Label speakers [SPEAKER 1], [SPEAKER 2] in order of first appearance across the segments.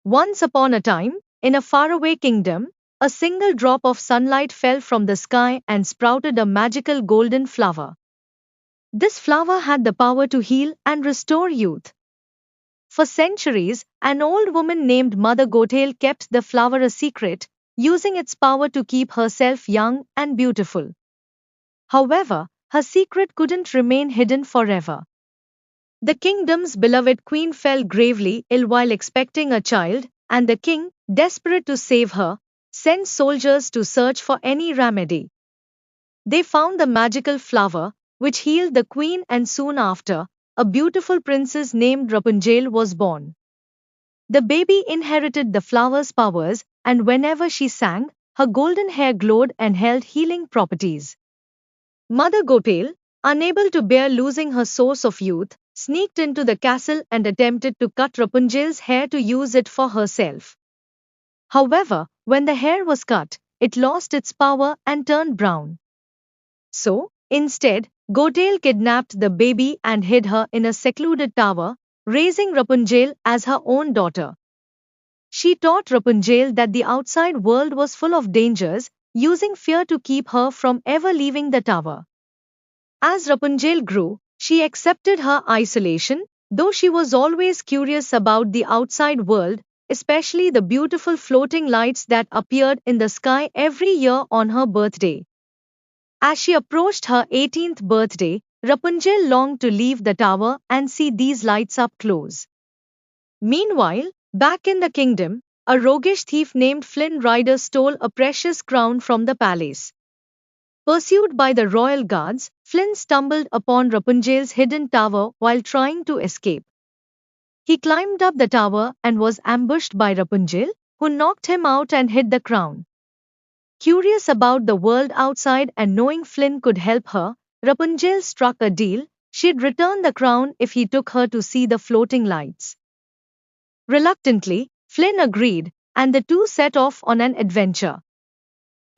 [SPEAKER 1] Once upon a time, in a faraway kingdom, a single drop of sunlight fell from the sky and sprouted a magical golden flower. This flower had the power to heal and restore youth. For centuries, an old woman named Mother Goattail kept the flower a secret, using its power to keep herself young and beautiful. However, her secret couldn't remain hidden forever. The kingdom's beloved queen fell gravely ill while expecting a child, and the king, desperate to save her, sent soldiers to search for any remedy. They found the magical flower, which healed the queen, and soon after, a beautiful princess named Rapunzel was born. The baby inherited the flower's powers, and whenever she sang, her golden hair glowed and held healing properties. Mother Goattail, unable to bear losing her source of youth, sneaked into the castle and attempted to cut Rapunzel's hair to use it for herself. However, when the hair was cut, it lost its power and turned brown. So, instead, Goattail kidnapped the baby and hid her in a secluded tower, raising Rapunzel as her own daughter. She taught Rapunzel that the outside world was full of dangers, using fear to keep her from ever leaving the tower. As Rapunzel grew, she accepted her isolation, though she was always curious about the outside world, especially the beautiful floating lights that appeared in the sky every year on her birthday. As she approached her 18th birthday, Rapunzel longed to leave the tower and see these lights up close. Meanwhile, back in the kingdom, a roguish thief named Flynn Rider stole a precious crown from the palace. Pursued by the royal guards, Flynn stumbled upon Rapunzel's hidden tower while trying to escape. He climbed up the tower and was ambushed by Rapunzel, who knocked him out and hid the crown. Curious about the world outside and knowing Flynn could help her, Rapunzel struck a deal: she'd return the crown if he took her to see the floating lights. Reluctantly, Flynn agreed, and the two set off on an adventure.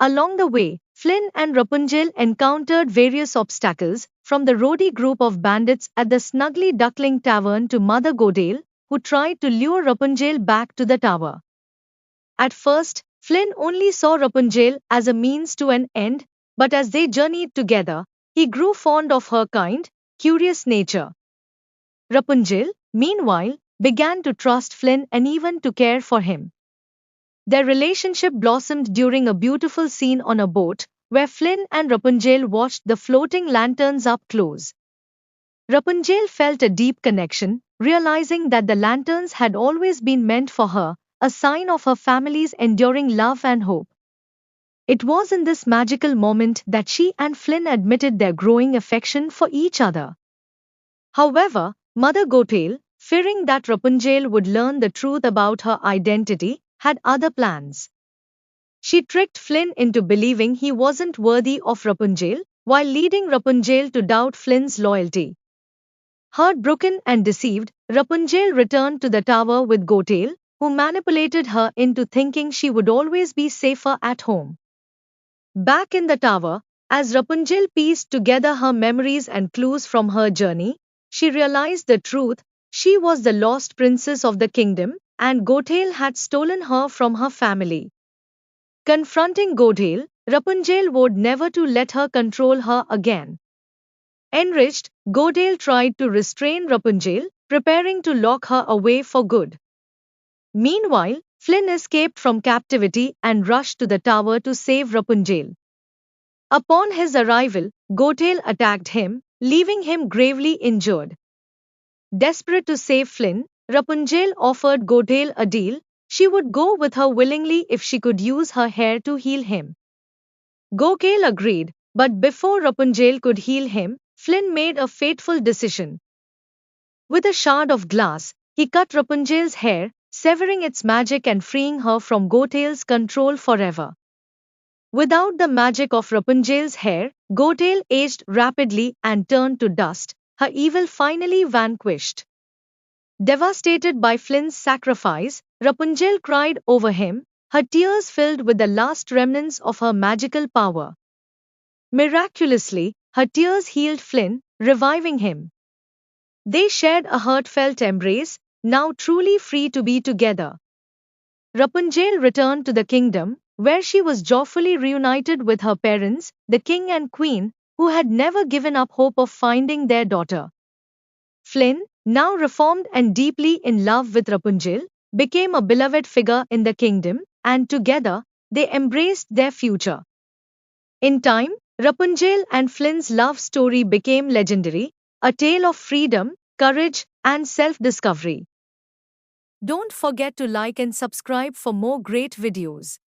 [SPEAKER 1] Along the way, Flynn and Rapunzel encountered various obstacles, from the rowdy group of bandits at the Snuggly Duckling Tavern to Mother Goattail, who tried to lure Rapunzel back to the tower. At first, Flynn only saw Rapunzel as a means to an end, but as they journeyed together, he grew fond of her kind, curious nature. Rapunzel, meanwhile, began to trust Flynn and even to care for him. Their relationship blossomed during a beautiful scene on a boat, where Flynn and Rapunzel watched the floating lanterns up close. Rapunzel felt a deep connection, realizing that the lanterns had always been meant for her, a sign of her family's enduring love and hope. It was in this magical moment that she and Flynn admitted their growing affection for each other. However, Mother Goattail, fearing that Rapunzel would learn the truth about her identity, had other plans. She tricked Flynn into believing he wasn't worthy of Rapunzel, while leading Rapunzel to doubt Flynn's loyalty. Heartbroken and deceived, Rapunzel returned to the tower with Goattail, who manipulated her into thinking she would always be safer at home. Back in the tower, as Rapunzel pieced together her memories and clues from her journey, she realized the truth: she was the lost princess of the kingdom, and Goattail had stolen her from her family. Confronting Goattail, Rapunzel vowed never to let her control her again. Enraged, Goattail tried to restrain Rapunzel, preparing to lock her away for good. Meanwhile, Flynn escaped from captivity and rushed to the tower to save Rapunzel. Upon his arrival, Goattail attacked him, leaving him gravely injured. Desperate to save Flynn, Rapunzel offered Goattail a deal: she would go with her willingly if she could use her hair to heal him. Goattail agreed, but before Rapunzel could heal him, Flynn made a fateful decision. With a shard of glass, he cut Rapunzel's hair, severing its magic and freeing her from Goattail's control forever. Without the magic of Rapunzel's hair, Goattail aged rapidly and turned to dust, her evil finally vanquished. Devastated by Flynn's sacrifice, Rapunzel cried over him, her tears filled with the last remnants of her magical power. Miraculously, her tears healed Flynn, reviving him. They shared a heartfelt embrace, now truly free to be together. Rapunzel returned to the kingdom, where she was joyfully reunited with her parents, the king and queen, who had never given up hope of finding their daughter. Flynn, now reformed and deeply in love with Rapunzel, became a beloved figure in the kingdom, and together, they embraced their future. In time, Rapunzel and Flynn's love story became legendary, a tale of freedom, courage, and self discovery. Don't forget to like and subscribe for more great videos.